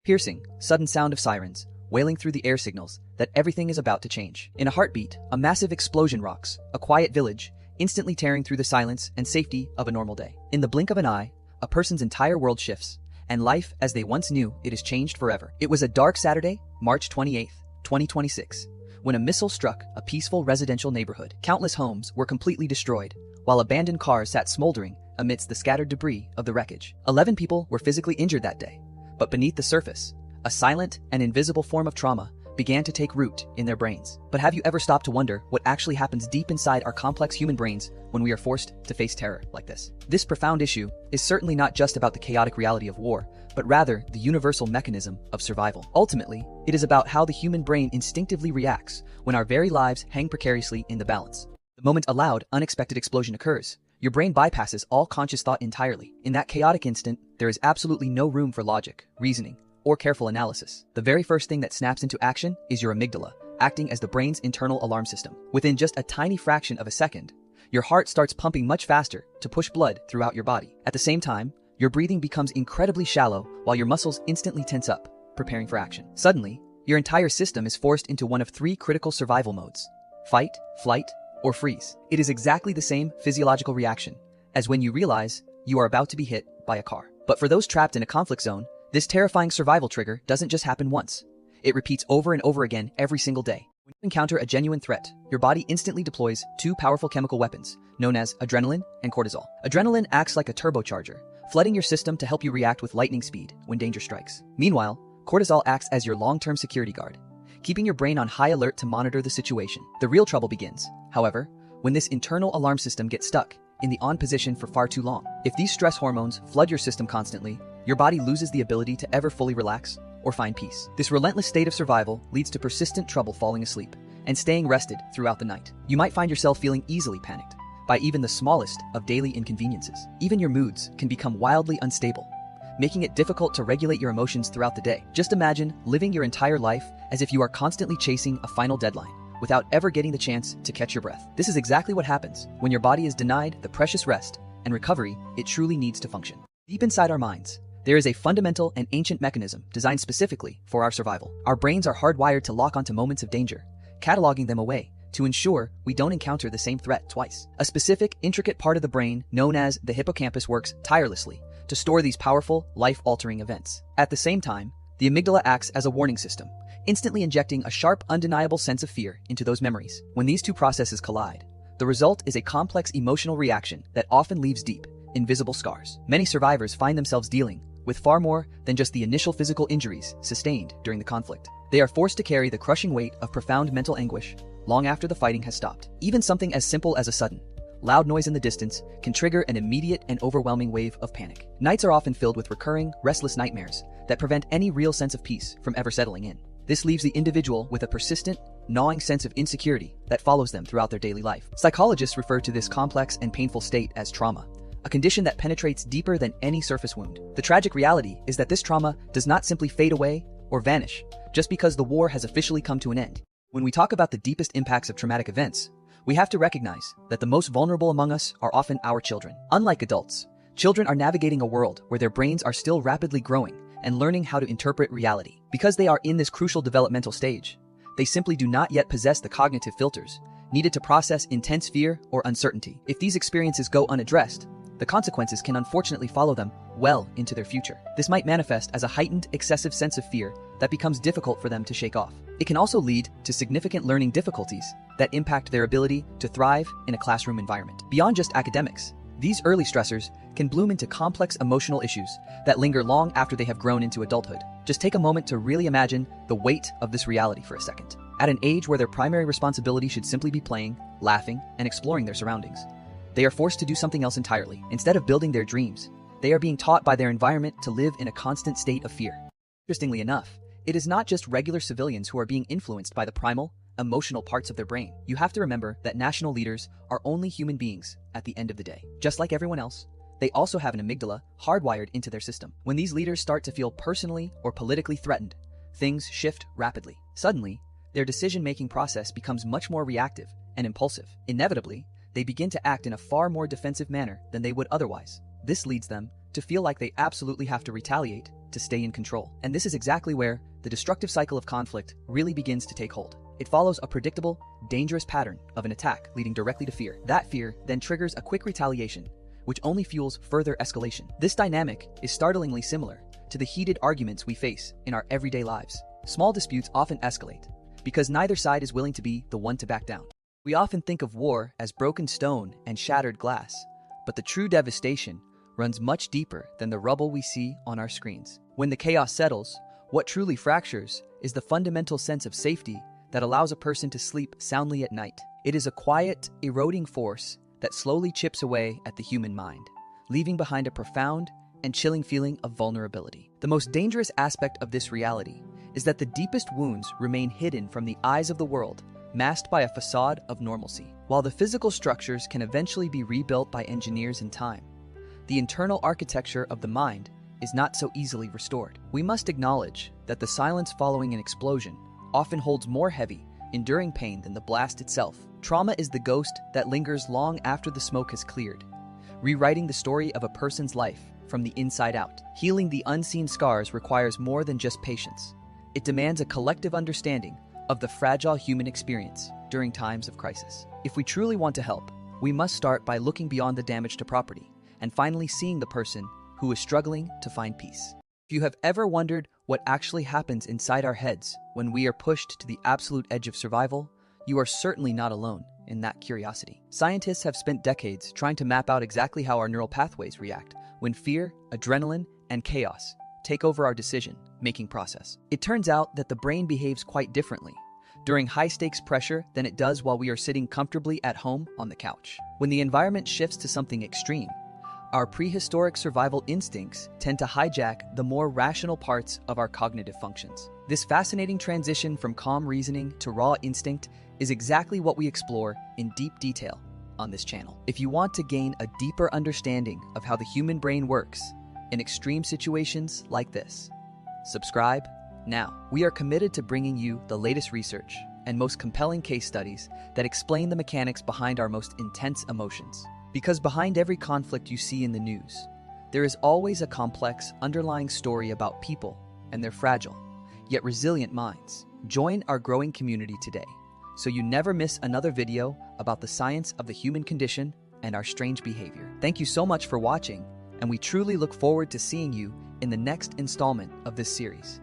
Piercing, sudden sound of sirens, wailing through the air signals that everything is about to change. In a heartbeat, a massive explosion rocks a quiet village, instantly tearing through the silence and safety of a normal day. In the blink of an eye, a person's entire world shifts, and life as they once knew it is changed forever. It was a dark Saturday, March 28, 2026, when a missile struck a peaceful residential neighborhood. Countless homes were completely destroyed, while abandoned cars sat smoldering amidst the scattered debris of the wreckage. 11 people were physically injured that day, but beneath the surface, a silent and invisible form of trauma began to take root in their brains. But have you ever stopped to wonder what actually happens deep inside our complex human brains when we are forced to face terror like this? This profound issue is certainly not just about the chaotic reality of war, but rather the universal mechanism of survival. Ultimately, it is about how the human brain instinctively reacts when our very lives hang precariously in the balance. The moment a loud, unexpected explosion occurs, your brain bypasses all conscious thought entirely. In that chaotic instant, there is absolutely no room for logic, reasoning, or careful analysis. The very first thing that snaps into action is your amygdala, acting as the brain's internal alarm system. Within just a tiny fraction of a second, your heart starts pumping much faster to push blood throughout your body. At the same time, your breathing becomes incredibly shallow while your muscles instantly tense up, preparing for action. Suddenly, your entire system is forced into one of three critical survival modes: fight, flight, or freeze. It is exactly the same physiological reaction as when you realize you are about to be hit by a car. But for those trapped in a conflict zone, this terrifying survival trigger doesn't just happen once. It repeats over and over again every single day. When you encounter a genuine threat, your body instantly deploys two powerful chemical weapons, known as adrenaline and cortisol. Adrenaline acts like a turbocharger, flooding your system to help you react with lightning speed when danger strikes. Meanwhile, cortisol acts as your long-term security guard, keeping your brain on high alert to monitor the situation. The real trouble begins, however, when this internal alarm system gets stuck in the on position for far too long. If these stress hormones flood your system constantly, your body loses the ability to ever fully relax or find peace. This relentless state of survival leads to persistent trouble falling asleep and staying rested throughout the night. You might find yourself feeling easily panicked by even the smallest of daily inconveniences. Even your moods can become wildly unstable, making it difficult to regulate your emotions throughout the day. Just imagine living your entire life as if you are constantly chasing a final deadline without ever getting the chance to catch your breath. This is exactly what happens when your body is denied the precious rest and recovery it truly needs to function. Deep inside our minds, there is a fundamental and ancient mechanism designed specifically for our survival. Our brains are hardwired to lock onto moments of danger, cataloging them away to ensure we don't encounter the same threat twice. A specific, intricate part of the brain known as the hippocampus works tirelessly to store these powerful, life-altering events. At the same time, the amygdala acts as a warning system, instantly injecting a sharp, undeniable sense of fear into those memories. When these two processes collide, the result is a complex emotional reaction that often leaves deep, invisible scars. Many survivors find themselves dealing with far more than just the initial physical injuries sustained during the conflict. They are forced to carry the crushing weight of profound mental anguish long after the fighting has stopped. Even something as simple as a sudden, loud noise in the distance can trigger an immediate and overwhelming wave of panic. Nights are often filled with recurring, restless nightmares that prevent any real sense of peace from ever settling in. This leaves the individual with a persistent, gnawing sense of insecurity that follows them throughout their daily life. Psychologists refer to this complex and painful state as trauma, a condition that penetrates deeper than any surface wound. The tragic reality is that this trauma does not simply fade away or vanish just because the war has officially come to an end. When we talk about the deepest impacts of traumatic events, we have to recognize that the most vulnerable among us are often our children. Unlike adults, children are navigating a world where their brains are still rapidly growing and learning how to interpret reality. Because they are in this crucial developmental stage, they simply do not yet possess the cognitive filters needed to process intense fear or uncertainty. If these experiences go unaddressed, the consequences can unfortunately follow them well into their future. This might manifest as a heightened, excessive sense of fear that becomes difficult for them to shake off. It can also lead to significant learning difficulties that impact their ability to thrive in a classroom environment. Beyond just academics, these early stressors can bloom into complex emotional issues that linger long after they have grown into adulthood. Just take a moment to really imagine the weight of this reality for a second. At an age where their primary responsibility should simply be playing, laughing, and exploring their surroundings, they are forced to do something else entirely. Instead of building their dreams, they are being taught by their environment to live in a constant state of fear. Interestingly enough, it is not just regular civilians who are being influenced by the primal, emotional parts of their brain. You have to remember that national leaders are only human beings at the end of the day. Just like everyone else, they also have an amygdala hardwired into their system. When these leaders start to feel personally or politically threatened, things shift rapidly. Suddenly, their decision-making process becomes much more reactive and impulsive. Inevitably, they begin to act in a far more defensive manner than they would otherwise. This leads them to feel like they absolutely have to retaliate to stay in control. And this is exactly where the destructive cycle of conflict really begins to take hold. It follows a predictable, dangerous pattern of an attack leading directly to fear. That fear then triggers a quick retaliation, which only fuels further escalation. This dynamic is startlingly similar to the heated arguments we face in our everyday lives. Small disputes often escalate because neither side is willing to be the one to back down. We often think of war as broken stone and shattered glass, but the true devastation runs much deeper than the rubble we see on our screens. When the chaos settles, what truly fractures is the fundamental sense of safety that allows a person to sleep soundly at night. It is a quiet, eroding force that slowly chips away at the human mind, leaving behind a profound and chilling feeling of vulnerability. The most dangerous aspect of this reality is that the deepest wounds remain hidden from the eyes of the world, masked by a facade of normalcy. While the physical structures can eventually be rebuilt by engineers in time, the internal architecture of the mind is not so easily restored. We must acknowledge that the silence following an explosion often holds more heavy, enduring pain than the blast itself. Trauma is the ghost that lingers long after the smoke has cleared, rewriting the story of a person's life from the inside out. Healing the unseen scars requires more than just patience. It demands a collective understanding of the fragile human experience during times of crisis. If we truly want to help, we must start by looking beyond the damage to property and finally seeing the person who is struggling to find peace. If you have ever wondered what actually happens inside our heads when we are pushed to the absolute edge of survival, you are certainly not alone in that curiosity. Scientists have spent decades trying to map out exactly how our neural pathways react when fear, adrenaline, and chaos take over our decision-making process. It turns out that the brain behaves quite differently during high-stakes pressure than it does while we are sitting comfortably at home on the couch. When the environment shifts to something extreme, our prehistoric survival instincts tend to hijack the more rational parts of our cognitive functions. This fascinating transition from calm reasoning to raw instinct is exactly what we explore in deep detail on this channel. If you want to gain a deeper understanding of how the human brain works in extreme situations like this, subscribe now. We are committed to bringing you the latest research and most compelling case studies that explain the mechanics behind our most intense emotions. Because behind every conflict you see in the news, there is always a complex underlying story about people and their fragile, yet resilient minds. Join our growing community today so you never miss another video about the science of the human condition and our strange behavior. Thank you so much for watching, and we truly look forward to seeing you in the next installment of this series.